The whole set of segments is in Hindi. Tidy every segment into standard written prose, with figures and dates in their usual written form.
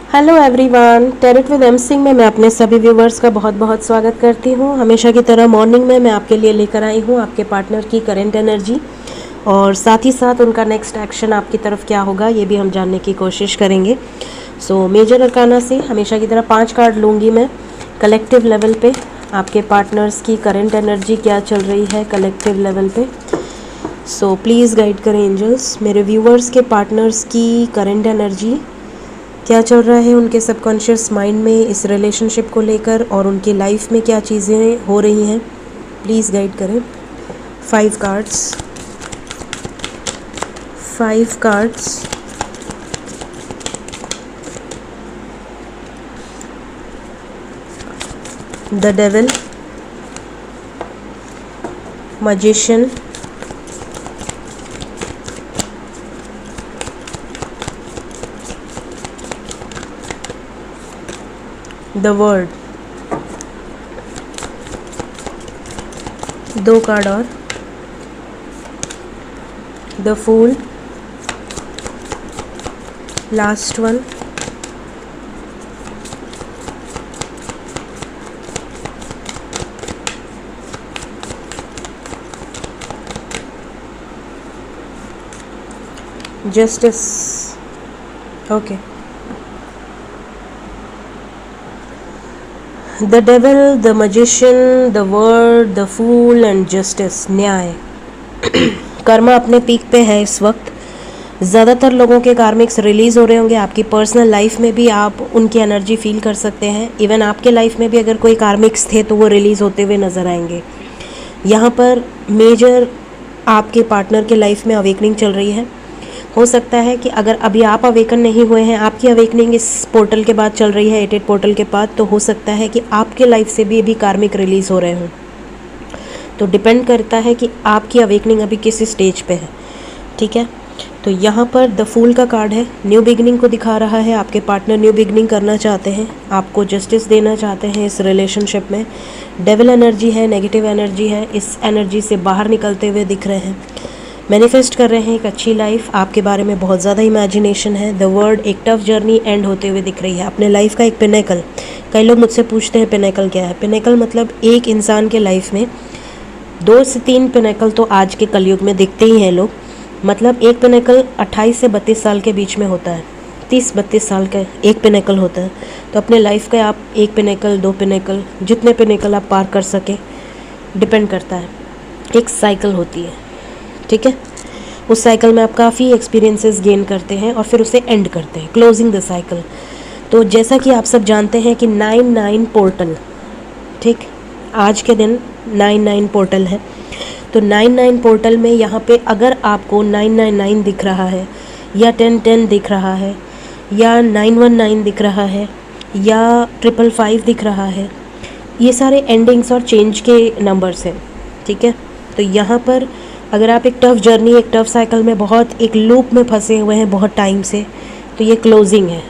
Hello everyone, tarot with M Singh में मैं अपने सभी व्यूवर्स का बहुत बहुत स्वागत करती हूँ। हमेशा की तरह मॉर्निंग में मैं आपके लिए लेकर आई हूँ आपके पार्टनर की करंट एनर्जी और साथ ही साथ उनका नेक्स्ट एक्शन आपकी तरफ क्या होगा ये भी हम जानने की कोशिश करेंगे। सो मेजर अरकाना से हमेशा की तरह 5 कार्ड लूँगी मैं कलेक्टिव लेवल पे। आपके पार्टनर्स की करंट एनर्जी क्या चल रही है कलेक्टिव लेवल पे। सो प्लीज़ गाइड करें एंजल्स, मेरे व्यूवर्स के पार्टनर्स की करंट एनर्जी क्या चल रहा है उनके सबकॉन्शियस माइंड में इस रिलेशनशिप को लेकर और उनकी लाइफ में क्या चीज़ें हो रही हैं, प्लीज़ गाइड करें। 5 cards, 5 cards, the devil, magician, the world. 2 card और, the fool, last one, justice. Okay, the devil, the magician, the world, the fool and justice, न्याय। कर्मा अपने पीक पे है इस वक्त। ज़्यादातर लोगों के कार्मिक्स रिलीज़ हो रहे होंगे। आपकी पर्सनल लाइफ में भी आप उनकी एनर्जी फील कर सकते हैं। इवन आपके लाइफ में भी अगर कोई कार्मिक्स थे तो वो रिलीज़ होते हुए नज़र आएंगे। यहाँ पर मेजर आपके पार्टनर के लाइफ में अवेकनिंग चल रही है। हो सकता है कि अगर अभी आप अवेकन नहीं हुए हैं, आपकी अवेकनिंग इस पोर्टल के बाद चल रही है, 88 पोर्टल के बाद, तो हो सकता है कि आपके लाइफ से भी अभी कार्मिक रिलीज़ हो रहे हों। तो डिपेंड करता है कि आपकी अवेकनिंग अभी किस स्टेज पे है। ठीक है, तो यहाँ पर द फूल का कार्ड है, न्यू बिगनिंग को दिखा रहा है। आपके पार्टनर न्यू बिगनिंग करना चाहते हैं, आपको जस्टिस देना चाहते हैं इस रिलेशनशिप में। डेविल एनर्जी है, नेगेटिव एनर्जी है, इस एनर्जी से बाहर निकलते हुए दिख रहे हैं। मैनिफेस्ट कर रहे हैं एक अच्छी लाइफ, आपके बारे में बहुत ज़्यादा इमेजिनेशन है। द वर्ड, एक टफ जर्नी एंड होते हुए दिख रही है। अपने लाइफ का एक पिनेकल। कई लोग मुझसे पूछते हैं पिनेकल क्या है। पिनेकल मतलब एक इंसान के लाइफ में 2 से 3 पिनेकल तो आज के कलयुग में दिखते ही हैं लोग। मतलब एक पिनेकल 28 से 32 साल के बीच में होता है। 30-32 साल का एक पिनेकल होता है। तो अपने लाइफ का आप 1 पिनेकल, 2 पिनेकल, जितने पिनेकल आप पार कर सकें, डिपेंड करता है। एक साइकिल होती है, ठीक है। उस साइकिल में आप काफ़ी एक्सपीरियंसेस गेन करते हैं और फिर उसे एंड करते हैं, क्लोजिंग द साइकिल। तो जैसा कि आप सब जानते हैं कि 99 पोर्टल, ठीक, आज के दिन 99 पोर्टल है। तो 99 पोर्टल में यहाँ पे अगर आपको 999 दिख रहा है या 1010 दिख रहा है या 919 दिख रहा है या 555 दिख रहा है, ये सारे एंडिंग्स और चेंज के नंबर्स हैं, ठीक है। तो यहाँ पर अगर आप एक टफ़ जर्नी, एक टफ़ साइकिल में बहुत एक लूप में फंसे हुए हैं बहुत टाइम से, तो ये क्लोजिंग है।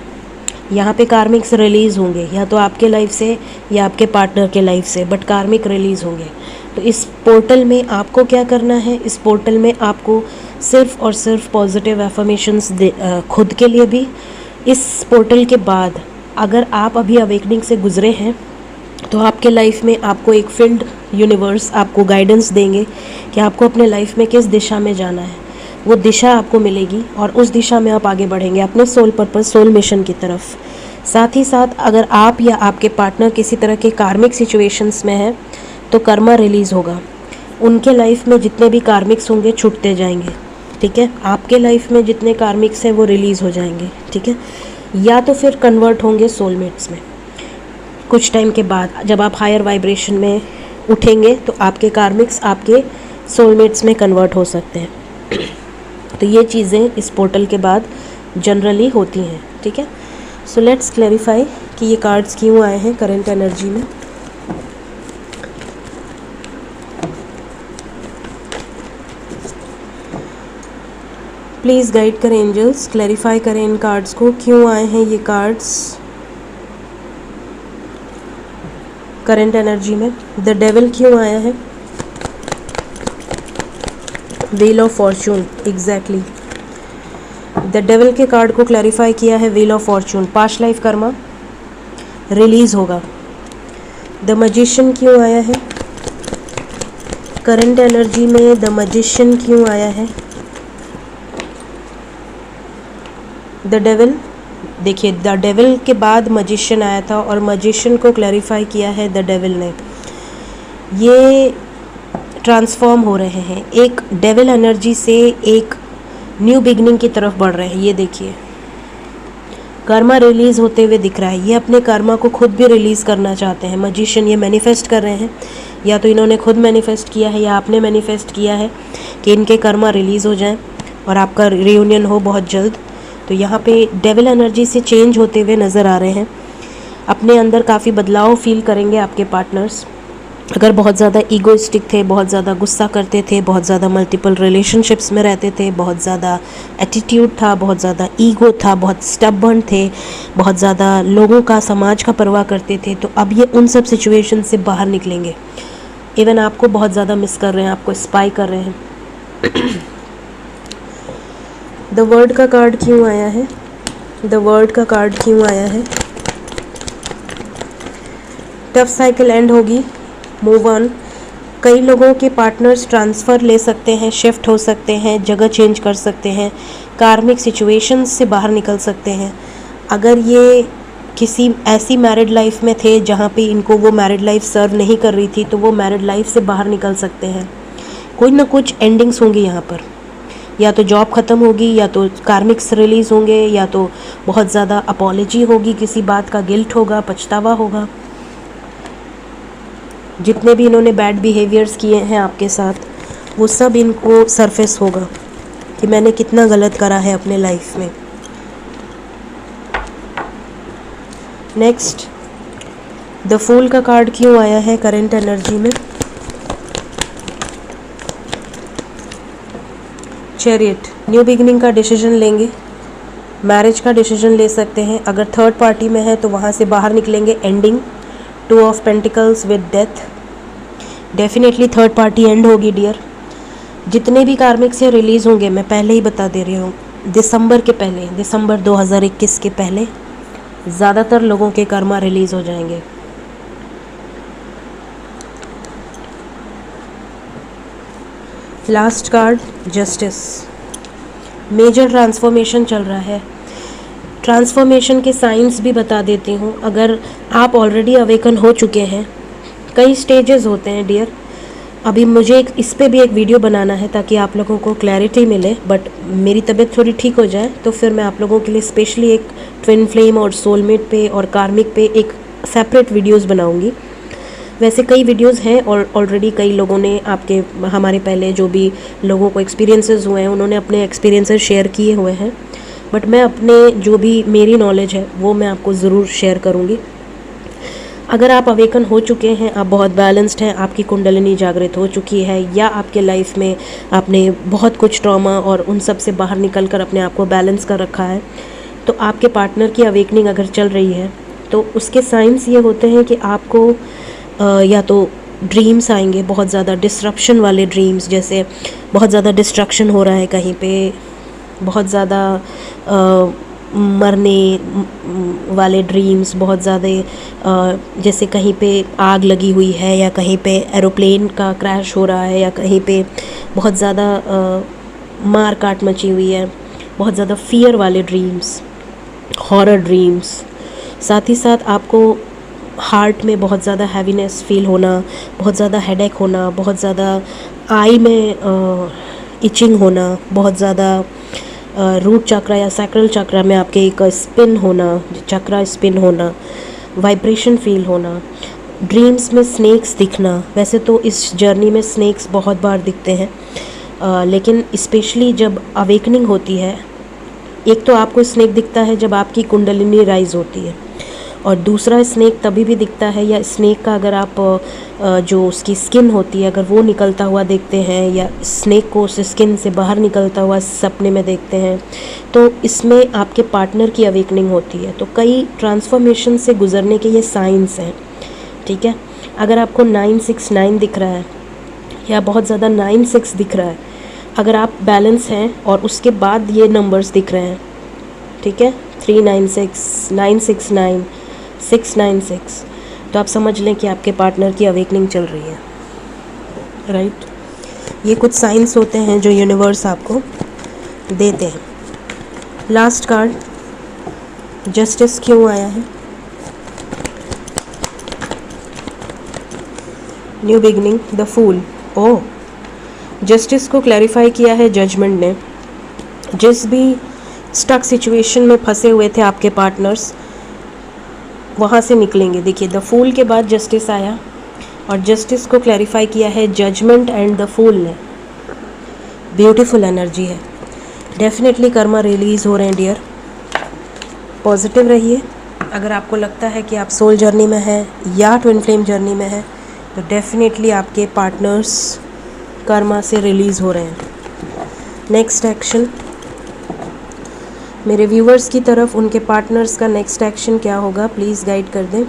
यहाँ पे कार्मिक्स रिलीज़ होंगे, या तो आपके लाइफ से या आपके पार्टनर के लाइफ से, बट कार्मिक रिलीज़ होंगे। तो इस पोर्टल में आपको क्या करना है, इस पोर्टल में आपको सिर्फ और सिर्फ पॉजिटिव एफर्मेशंस खुद के लिए भी। इस पोर्टल के बाद अगर आप अभी अवेकनिंग से गुजरे हैं तो आपके लाइफ में आपको एक फील्ड यूनिवर्स आपको गाइडेंस देंगे कि आपको अपने लाइफ में किस दिशा में जाना है। वो दिशा आपको मिलेगी और उस दिशा में आप आगे बढ़ेंगे अपने सोल पर्पस, सोल मिशन की तरफ। साथ ही साथ अगर आप या आपके पार्टनर किसी तरह के कार्मिक सिचुएशंस में हैं तो कर्मा रिलीज़ होगा। उनके लाइफ में जितने भी कार्मिक्स होंगे छूटते जाएंगे, ठीक है। आपके लाइफ में जितने कार्मिक्स हैं वो रिलीज़ हो जाएंगे, ठीक है। या तो फिर कन्वर्ट होंगे सोलमेट्स में। कुछ टाइम के बाद जब आप हायर वाइब्रेशन में उठेंगे तो आपके कार्मिक्स आपके सोलमेट्स में कन्वर्ट हो सकते हैं। तो ये चीज़ें इस पोर्टल के बाद जनरली होती हैं, ठीक है। सो लेट्स क्लैरिफाई कि ये कार्ड्स क्यों आए हैं करंट एनर्जी में। प्लीज़ गाइड करें एंजल्स, क्लैरिफाई करें इन कार्ड्स को, क्यों आए हैं ये कार्ड्स करंट एनर्जी में। द डेविल क्यों आया है, wheel of Fortune, exactly the devil के कार्ड को क्लैरिफाई किया है wheel of Fortune, past life Karma release होगा। द मैजिशियन क्यों आया है, करंट एनर्जी में द मैजिशियन क्यों आया है। द डेविल, देखिए द डेविल के बाद मैजिशियन आया था और मैजिशियन को क्लैरिफाई किया है द डेविल ने। ये ट्रांसफॉर्म हो रहे हैं, एक डेविल एनर्जी से एक न्यू बिगनिंग की तरफ बढ़ रहे हैं। ये देखिए कर्मा रिलीज़ होते हुए दिख रहा है। ये अपने कर्मा को खुद भी रिलीज़ करना चाहते हैं। मैजिशियन ये मैनिफेस्ट कर रहे हैं, या तो इन्होंने खुद मैनिफेस्ट किया है या आपने मैनिफेस्ट किया है कि इनके कर्मा रिलीज़ हो जाएं और आपका रियूनियन हो बहुत जल्द। तो यहाँ पे डेविल एनर्जी से चेंज होते हुए नज़र आ रहे हैं। अपने अंदर काफ़ी बदलाव फील करेंगे आपके पार्टनर्स। अगर बहुत ज़्यादा ईगोइस्टिक थे, बहुत ज़्यादा गुस्सा करते थे, बहुत ज़्यादा मल्टीपल रिलेशनशिप्स में रहते थे, बहुत ज़्यादा एटीट्यूड था, बहुत ज़्यादा ईगो था, बहुत स्टबर्न थे, बहुत ज़्यादा लोगों का, समाज का परवाह करते थे, तो अब ये उन सब सिचुएशन से बाहर निकलेंगे। इवन आपको बहुत ज़्यादा मिस कर रहे हैं, आपको स्पाई कर रहे हैं। द वर्ड का कार्ड क्यों आया है, द वर्ड का कार्ड क्यों आया है। टफ साइकिल एंड होगी, मूव ऑन। कई लोगों के पार्टनर्स ट्रांसफ़र ले सकते हैं, शिफ्ट हो सकते हैं, जगह चेंज कर सकते हैं, कार्मिक सिचुएशंस से बाहर निकल सकते हैं। अगर ये किसी ऐसी मैरिड लाइफ में थे जहाँ पे इनको वो मैरिड लाइफ सर्व नहीं कर रही थी, तो वो मैरिड लाइफ से बाहर निकल सकते हैं। कोई ना कुछ एंडिंग्स होंगी यहाँ पर, या तो जॉब ख़त्म होगी, या तो कार्मिक्स रिलीज़ होंगे, या तो बहुत ज़्यादा अपॉलॉजी होगी, किसी बात का गिल्ट होगा, पछतावा होगा। जितने भी इन्होंने बैड बिहेवियर्स किए हैं आपके साथ, वो सब इनको सरफेस होगा कि मैंने कितना गलत करा है अपने लाइफ में। नेक्स्ट, द फूल का कार्ड क्यों आया है करंट एनर्जी में। चैरियट, न्यू बिगिनिंग का डिसीजन लेंगे, मैरिज का डिसीजन ले सकते हैं। अगर थर्ड पार्टी में है तो वहाँ से बाहर निकलेंगे, ending. Two of pentacles with death, definitely third party and होगी डियर। जितने भी कार्मिक से रिलीज़ होंगे, मैं पहले ही बता दे रही हूँ, दिसंबर के पहले, दिसंबर 2021 के पहले ज़्यादातर लोगों के कर्मा रिलीज़ हो जाएंगे। Last card, justice. Major transformation चल रहा है। ट्रांसफॉर्मेशन के साइंस भी बता देती हूँ। अगर आप ऑलरेडी अवेकन हो चुके हैं, कई स्टेजेस होते हैं डियर। अभी मुझे इस पे भी एक वीडियो बनाना है ताकि आप लोगों को क्लैरिटी मिले, बट मेरी तबीयत थोड़ी ठीक हो जाए तो फिर मैं आप लोगों के लिए स्पेशली एक ट्विन फ्लेम और सोलमेट पे और कार्मिक पे एक सेपरेट वीडियोस बनाऊंगी। वैसे कई वीडियोस हैं और ऑलरेडी कई लोगों ने आपके, हमारे पहले जो भी लोगों को एक्सपीरियंसेस हुए हैं, उन्होंने अपने एक्सपीरियंसेस शेयर किए हुए हैं। बट मैं अपने जो भी मेरी नॉलेज है वो मैं आपको ज़रूर शेयर करूँगी। अगर आप अवेकन हो चुके हैं, आप बहुत बैलेंस्ड हैं, आपकी कुंडलिनी जागृत हो चुकी है, या आपके लाइफ में आपने बहुत कुछ ट्रॉमा और उन सब से बाहर निकल कर अपने आप को बैलेंस कर रखा है, तो आपके पार्टनर की अवेकनिंग अगर चल रही है तो उसके साइंस ये होते हैं कि आपको या तो ड्रीम्स आएंगे, बहुत ज़्यादा डिस्ट्रप्शन वाले ड्रीम्स, जैसे बहुत ज़्यादा डिस्ट्रक्शन हो रहा है कहीं पे, बहुत ज़्यादा मरने वाले ड्रीम्स, बहुत ज़्यादा जैसे कहीं पे आग लगी हुई है, या कहीं पे एरोप्लेन का क्रैश हो रहा है, या कहीं पे बहुत ज़्यादा मार काट मची हुई है, बहुत ज़्यादा फियर वाले ड्रीम्स, हॉरर ड्रीम्स। साथ ही साथ आपको हार्ट में बहुत ज़्यादा हैवीनेस फील होना, बहुत ज़्यादा हेडेक होना, बहुत ज़्यादा आई में इचिंग होना, बहुत ज़्यादा रूट चक्रा या सैक्रल चक्रा में आपके एक स्पिन होना, चक्रा स्पिन होना, वाइब्रेशन फील होना, ड्रीम्स में स्नेक्स दिखना। वैसे तो इस जर्नी में स्नेक्स बहुत बार दिखते हैं, लेकिन स्पेशली जब अवेकनिंग होती है, एक तो आपको स्नेक दिखता है जब आपकी कुंडलिनी राइज होती है, और दूसरा स्नेक तभी भी दिखता है, या स्नेक का अगर आप जो उसकी स्किन होती है अगर वो निकलता हुआ देखते हैं, या स्नेक को उस स्किन से बाहर निकलता हुआ सपने में देखते हैं, तो इसमें आपके पार्टनर की अवेकनिंग होती है। तो कई ट्रांसफॉर्मेशन से गुजरने के ये साइंस हैं, ठीक है। अगर आपको 969 दिख रहा है या बहुत ज़्यादा 96 दिख रहा है, अगर आप बैलेंस हैं और उसके बाद ये नंबर्स दिख रहे हैं, ठीक है, 396, 969, 696, तो आप समझ लें कि आपके पार्टनर की अवेकनिंग चल रही है, राइट। ये कुछ साइंस होते हैं जो यूनिवर्स आपको देते हैं। लास्ट कार्ड, जस्टिस क्यों आया है? New beginning, the fool. Oh, justice को क्लैरिफाई किया है जजमेंट ने। जिस भी स्टक सिचुएशन में फंसे हुए थे आपके पार्टनर्स, वहाँ से निकलेंगे। देखिए, द फूल के बाद जस्टिस आया और जस्टिस को क्लैरिफाई किया है जजमेंट एंड द फूल ने। ब्यूटीफुल एनर्जी है। डेफिनेटली कर्मा रिलीज़ हो रहे हैं डियर। पॉजिटिव रहिए। अगर आपको लगता है कि आप सोल जर्नी में हैं या ट्विन फ्लेम जर्नी में हैं, तो डेफिनेटली आपके पार्टनर्स कर्मा से रिलीज़ हो रहे हैं। नेक्स्ट एक्शन, मेरे व्यूवर्स की तरफ उनके पार्टनर्स का नेक्स्ट एक्शन क्या होगा, प्लीज़ गाइड कर दें।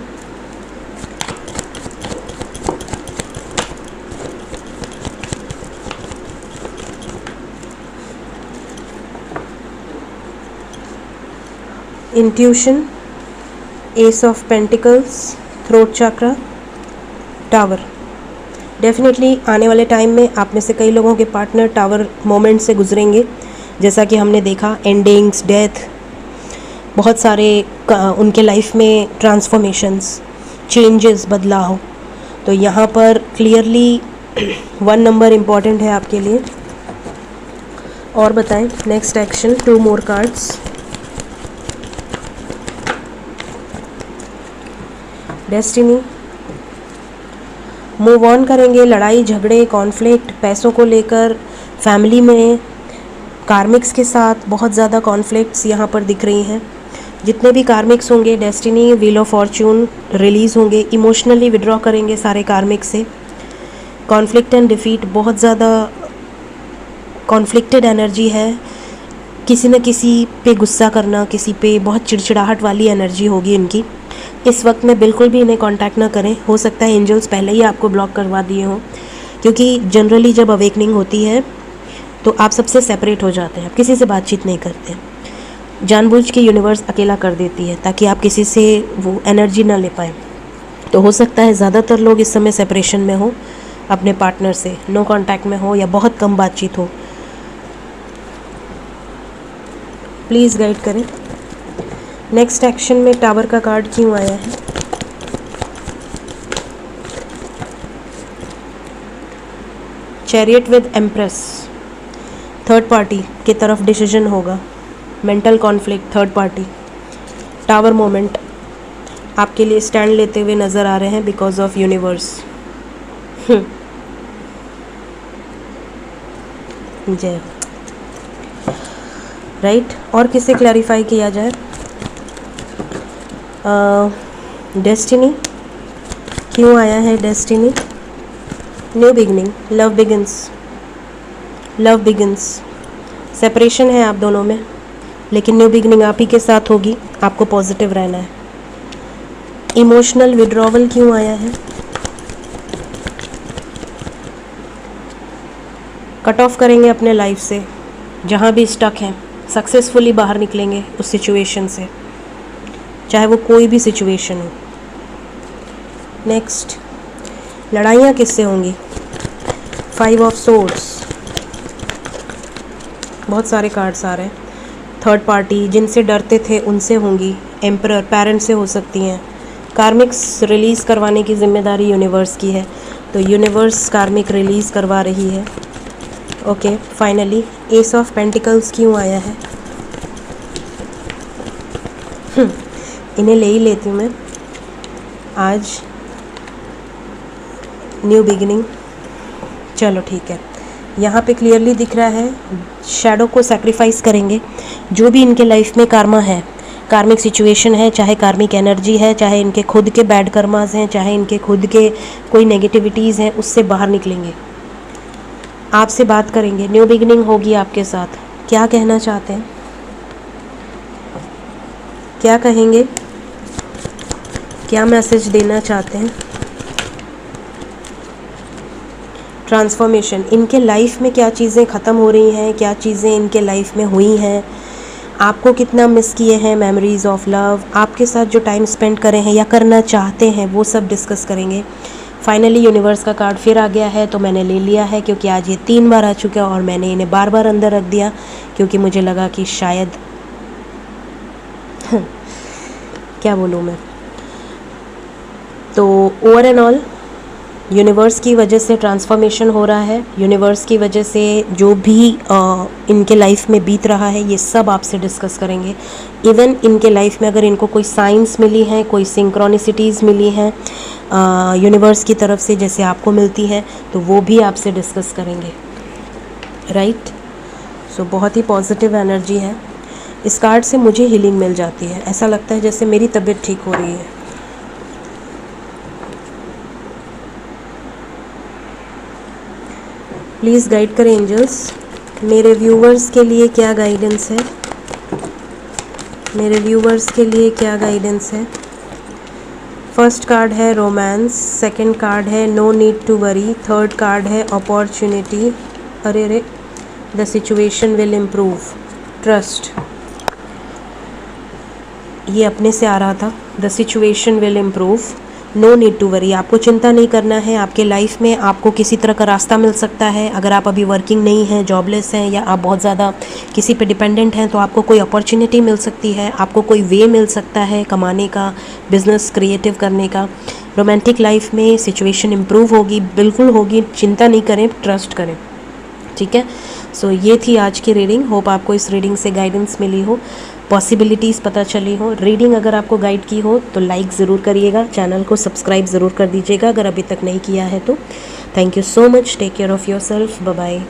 Intuition, S of pentacles, throat chakra, tower. Definitely आने वाले टाइम में आप में से कई लोगों के पार्टनर टावर मोमेंट से गुजरेंगे, जैसा कि हमने देखा, एंडिंग्स, डेथ, बहुत सारे उनके लाइफ में ट्रांसफॉर्मेशंस, चेंजेस, बदलाव। तो यहाँ पर क्लियरली 1 नंबर इम्पॉर्टेंट है आपके लिए। और बताएं next action, 2 more cards. Destiny, move on करेंगे। लड़ाई झगड़े, कॉन्फ्लिक्ट, पैसों को लेकर, फैमिली में, कार्मिक्स के साथ बहुत ज़्यादा कॉन्फ्लिक्ट्स यहाँ पर दिख रही हैं। जितने भी कार्मिक्स होंगे, destiny, wheel of Fortune release होंगे। इमोशनली विड्रॉ करेंगे सारे कार्मिक्स से। कॉन्फ्लिक्ट एंड डिफीट, बहुत ज़्यादा कॉन्फ्लिक्टेड एनर्जी है। किसी न किसी पे गुस्सा करना, किसी पे बहुत चिड़चिड़ाहट वाली एनर्जी होगी इनकी। इस वक्त में बिल्कुल भी इन्हें कांटेक्ट ना करें। हो सकता है एंजल्स पहले ही आपको ब्लॉक करवा दिए हों, क्योंकि जनरली जब अवेकनिंग होती है तो आप सबसे सेपरेट हो जाते हैं, आप किसी से बातचीत नहीं करते। जानबूझ के यूनिवर्स अकेला कर देती है ताकि आप किसी से वो एनर्जी ना ले पाएँ। तो हो सकता है ज़्यादातर लोग इस समय सेपरेशन में हो, अपने पार्टनर से नो कांटेक्ट में हो या बहुत कम बातचीत हो। प्लीज़ गाइड करें। नेक्स्ट एक्शन में टावर का कार्ड क्यों आया है? Chariot with empress, third party की तरफ डिसीजन होगा। Mental conflict, third party. Tower moment आपके लिए स्टैंड लेते हुए नज़र आ रहे हैं बिकॉज ऑफ यूनिवर्स। जय, राइट। और किसे क्लैरिफाई किया जाए? डेस्टिनी क्यों आया है? Destiny, new beginning, love begins, love begins. Separation है आप दोनों में, लेकिन न्यू बिगनिंग आप ही के साथ होगी। आपको पॉजिटिव रहना है। इमोशनल विड्रॉवल क्यों आया है? कट ऑफ करेंगे अपने लाइफ से, जहाँ भी स्टक हैं सक्सेसफुली बाहर निकलेंगे उस सिचुएशन से, चाहे वो कोई भी सिचुएशन हो। नेक्स्ट, लड़ाइयाँ किससे होंगी? 5 ऑफ सोर्ड्स, बहुत सारे कार्ड्स आ रहे हैं। थर्ड पार्टी, जिनसे डरते थे उनसे होंगी। एम्परर, पेरेंट्स से हो सकती हैं। कार्मिक्स रिलीज़ करवाने की जिम्मेदारी यूनिवर्स की है, तो यूनिवर्स कार्मिक रिलीज़ करवा रही है। Okay, finally S of pentacles क्यों आया है? इन्हें ले ही लेती हूँ मैं आज। न्यू बिगिनिंग, चलो ठीक है। यहाँ पे क्लियरली दिख रहा है शैडो को सैक्रिफाइस करेंगे। जो भी इनके लाइफ में कर्मा है, कार्मिक सिचुएशन है, चाहे कार्मिक एनर्जी है, चाहे इनके खुद के बैड कर्मास हैं, चाहे इनके खुद के कोई नेगेटिविटीज़ हैं, उससे बाहर निकलेंगे। आपसे बात करेंगे, न्यू बिगिनिंग होगी आपके साथ। क्या कहना चाहते हैं? क्या कहेंगे? क्या मैसेज देना चाहते हैं? ट्रांसफॉर्मेशन, इनके लाइफ में क्या चीज़ें ख़त्म हो रही हैं, क्या चीज़ें इनके लाइफ में हुई हैं, आपको कितना मिस किए हैं, मेमोरीज ऑफ लव, आपके साथ जो टाइम स्पेंड करे हैं या करना चाहते हैं वो सब डिस्कस करेंगे। फाइनली यूनिवर्स का कार्ड फिर आ गया है, तो मैंने ले लिया है क्योंकि आज ये 3 बार आ चुका है और मैंने इन्हें बार बार अंदर रख दिया क्योंकि मुझे लगा कि शायद क्या बोलूँ मैं। तो ओवर एंड ऑल यूनिवर्स की वजह से ट्रांसफॉर्मेशन हो रहा है, यूनिवर्स की वजह से जो भी इनके लाइफ में बीत रहा है ये सब आपसे डिस्कस करेंगे। इवन इनके लाइफ में अगर इनको कोई साइंस मिली हैं, कोई सिंक्रोनिसिटीज़ मिली हैं यूनिवर्स की तरफ से जैसे आपको मिलती है, तो वो भी आपसे डिस्कस करेंगे, राइट। सो बहुत ही पॉजिटिव एनर्जी है। इस कार्ड से मुझे हीलिंग मिल जाती है, ऐसा लगता है जैसे मेरी तबीयत ठीक हो रही है। प्लीज़ गाइड करें एंजल्स, मेरे व्यूवर्स के लिए क्या गाइडेंस है, मेरे व्यूवर्स के लिए क्या गाइडेंस है। फर्स्ट कार्ड है रोमांस, सेकंड कार्ड है no need to worry, third card है अपॉर्चुनिटी, अरे the situation will improve, trust, ये अपने से आ रहा था, the situation will improve, no need to worry, आपको चिंता नहीं करना है। आपके लाइफ में आपको किसी तरह का रास्ता मिल सकता है। अगर आप अभी वर्किंग नहीं हैं, जॉबलेस हैं, या आप बहुत ज़्यादा किसी पे डिपेंडेंट हैं, तो आपको कोई अपॉर्चुनिटी मिल सकती है, आपको कोई वे मिल सकता है कमाने का, बिजनेस क्रिएटिव करने का। रोमांटिक लाइफ में सिचुएशन इम्प्रूव होगी, बिल्कुल होगी, चिंता नहीं करें, ट्रस्ट करें, ठीक है। सो ये थी आज की रीडिंग। होप आपको इस रीडिंग से गाइडेंस मिली हो, पॉसिबिलिटीज़ पता चली हो। रीडिंग अगर आपको गाइड की हो तो लाइक ज़रूर करिएगा, चैनल को सब्सक्राइब ज़रूर कर दीजिएगा अगर अभी तक नहीं किया है तो। Thank you so much, take care of yourself, bye bye.